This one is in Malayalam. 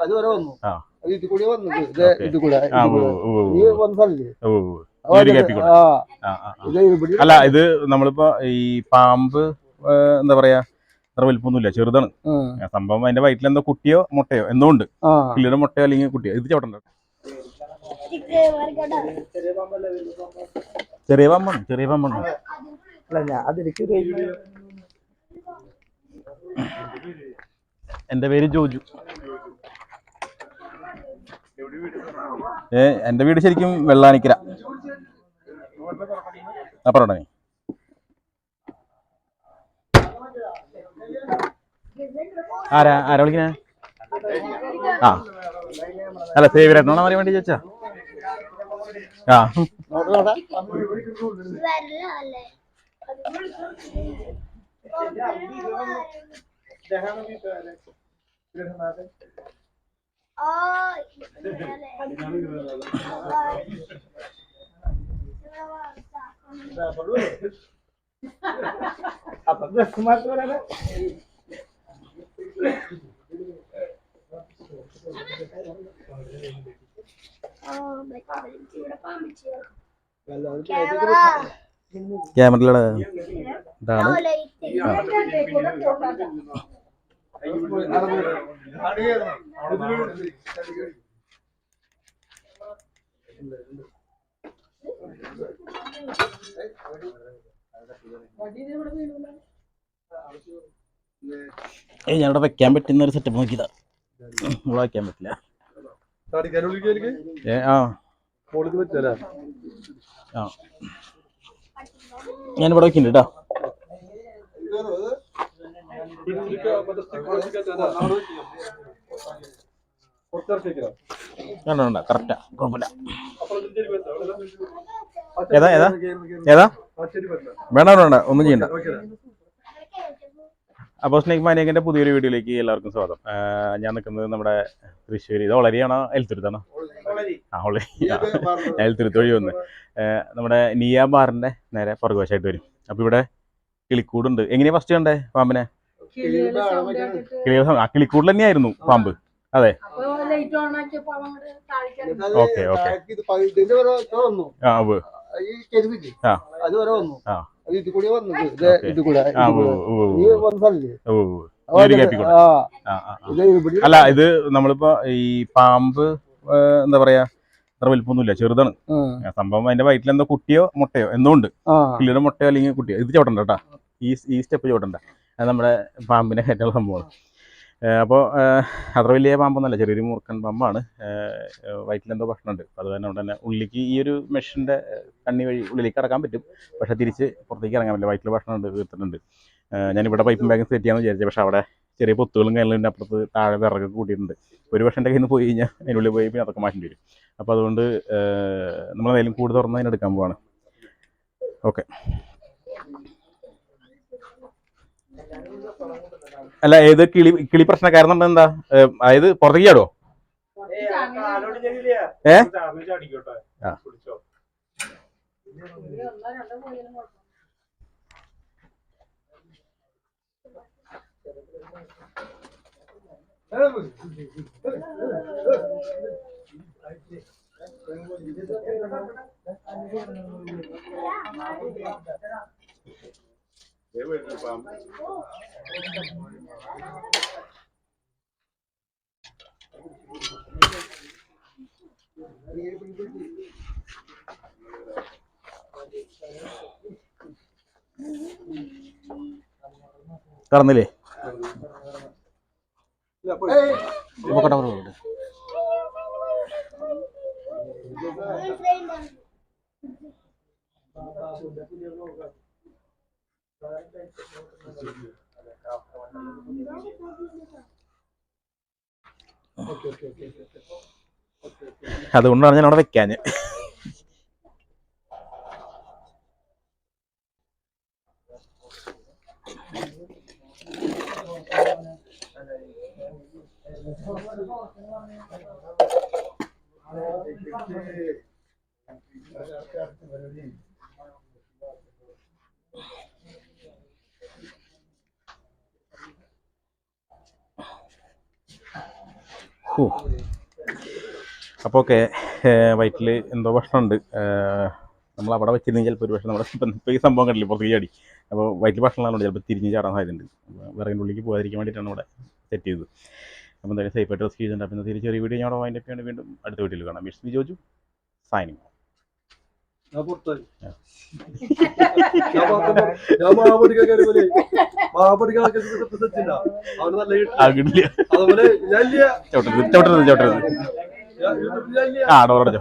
അതുവരെ വന്നു. ആ ഇത് കൂടി വന്നത് ഓക്കെ ഇത് കൂടെ ആ ഇത് ഓ കൂടെ ഓ ഈ വന്നല്ലേ. ഓ ഈ ഒരു ഗ്യാപ്പിൽ കൂടെ. ഇത് ഇവിടെ അല്ല ഇത് നമ്മളിപ്പോ ഈ പാമ്പ് എന്താ പറയാ അത്ര വലിപ്പമൊന്നുമില്ല, ചെറുതാണ് സംഭവം. അതിന്റെ വയറ്റിൽ എന്തോ കുട്ടിയോ മുട്ടയോ എന്തോ ഉണ്ട്, കിളിയുടെ മുട്ടയോ അല്ലെങ്കിൽ കുട്ടിയോ. ഇത് ചവിട്ടണ്ട. ചെറിയ പാമ്പാണ്, ചെറിയ പാമ്പാണ്. എന്റെ പേര് ജോജു. എന്റെ വീട് ശരിക്കും വെള്ളാനിക്കര. അപ്പറോടേ ആരാ ആരാ വിളിക്കണേ? ആ അല്ല സേവിയറായിട്ടാണോ അറിയാൻ വേണ്ടി ചോദിച്ചാ? ആ ക്യാമറയിലൂടെ ഇതാണ്. ഞാനിവിടെ വെക്കാൻ പറ്റുന്ന ഒരു സെറ്റപ്പ് നോക്കിയതാ. ഇവിടെ വെക്കാൻ പറ്റില്ല. ഞാനിവിടെ വെക്കുന്നുണ്ട് കേട്ടോ. വേണ്ട കറക്റ്റാ, കുഴപ്പമില്ല. ഏതാ ഏതാ ഏതാ വേണ്ട വേണ്ട ഒന്നും ചെയ്യണ്ട. അപ്പോൾ സ്നേക് മാനിയക്കിൻ്റെ പുതിയൊരു വീഡിയോയിലേക്ക് എല്ലാവർക്കും സ്വാഗതം. ഞാൻ നിൽക്കുന്നത് നമ്മുടെ തൃശ്ശൂർ. ഇത് ഒളരിയാണോ എൽത്തുരുത്താണോ? ആ ഒളരി. എൽത്തുരുത്ത് വഴി വന്ന് നമ്മുടെ നിയ ബാറിൻ്റെ നേരെ പുറകുവശമായിട്ട് വരും. അപ്പോൾ ഇവിടെ കിളിക്കൂടുണ്ട്. എങ്ങനെയാ ഫസ്റ്റ് കണ്ടേ പാമ്പിനെ? കിളിക്കൂടിൽ തന്നെയായിരുന്നു പാമ്പ്. അതെ ഓക്കെ ഓക്കെ. ആ അതുവരെ വന്നു. ആ ഇത് കൂടി വന്നത് ഇത് കൂടെ ഈ വന്നല്ലേ. അല്ല ഇത് നമ്മളിപ്പോ ഈ പാമ്പ് എന്താ പറയാ അത്ര വലിപ്പമൊന്നുമില്ല, ചെറുതാണ് സംഭവം. അതിന്റെ വയറ്റിൽ എന്തോ കുട്ടിയോ മുട്ടയോ എന്തോ ഉണ്ട്, കിളിയുടെ മുട്ടയോ അല്ലെങ്കിൽ കുട്ടിയോ. ഇത് ചവിട്ടണ്ട കേട്ടാ, ഈ സ്റ്റെപ്പ് ചവിട്ടണ്ട. അത് നമ്മുടെ പാമ്പിനെ കയറ്റുള്ള സംഭവമാണ്. അപ്പോൾ അത്ര വലിയ പാമ്പൊന്നുമല്ല, ചെറിയൊരു മൂർഖൻ പാമ്പാണ്. വയറ്റിലെന്തോ ഭക്ഷണമുണ്ട്. അത് തന്നെ ഉള്ളിലേക്ക് ഈ ഒരു മെഷിൻ്റെ കണ്ണി വഴി ഉള്ളിലേക്ക് കടക്കാൻ പറ്റും, പക്ഷേ തിരിച്ച് പുറത്തേക്ക് ഇറങ്ങാൻ പറ്റില്ല. വയറ്റിൽ ഭക്ഷണമുണ്ട്, തീർത്തിട്ടുണ്ട്. ഞാനിവിടെ പൈപ്പും ബാഗും സെറ്റ് ചെയ്യാമെന്ന് വിചാരിച്ചത്, പക്ഷേ അവിടെ ചെറിയ പൊത്തുകളും കാര്യങ്ങളും അപ്പുറത്ത് താഴെ വിറകൊക്കെ കൂട്ടിയിട്ടുണ്ട്. ഒരു പക്ഷേ എൻ്റെ കയ്യിൽ നിന്ന് പോയി കഴിഞ്ഞാൽ അതിനുള്ളിൽ പോയി പിന്നെ അതൊക്കെ മാറ്റേണ്ടി വരും. അപ്പോൾ അതുകൊണ്ട് നമ്മൾ എന്തെങ്കിലും കൂട് തുറന്ന് അതിനെടുക്കാൻ പോവാണ്. ഓക്കെ. അല്ല ഏത് കിളി പ്രശ്നക്കാരെന്നുണ്ട്? എന്താ അതായത് പുറത്തേക്ക് ചാടോ? കടന്നില്ലേ? അതുകൊണ്ടാണ് ഞാൻ അവിടെ വെക്കാൻ. അപ്പോൾ ഓക്കെ, വയറ്റിൽ എന്തോ ഭക്ഷണമുണ്ട്. നമ്മൾ അവിടെ വെച്ചിരുന്നെങ്കിൽ ചിലപ്പോൾ ഒരു പക്ഷേ നമ്മുടെ ഇപ്പോൾ ഈ സംഭവം കണ്ടില്ലേ പുറത്തേക്ക് ചാടി. അപ്പോൾ വയറ്റിൽ ഭക്ഷണമുണ്ട്, ചിലപ്പോൾ തിരിഞ്ഞ് ചാടാൻ സാധ്യതയുണ്ട്. വിറകിൻ്റെ ഉള്ളിലേക്ക് പോകാതിരിക്കാൻ വേണ്ടിയിട്ടാണ് ഇവിടെ സെറ്റ് ചെയ്തത്. അപ്പോൾ എന്തായാലും സേഫായിട്ട് റെസ്ക്യൂ ചെയ്തിട്ടുണ്ട്. അപ്പോൾ ഇന്നത്തെ ചെറിയ വീഡിയോ ഞാൻ വൈൻഡ് അപ്പ് ചെയ്യാണ്. വീണ്ടും അടുത്ത വീഡിയോയിൽ കാണാം. മിസ് ബി ജോജു സൈനിങ്. ചോട്ടരുത്. ഡോറടച്ചോ.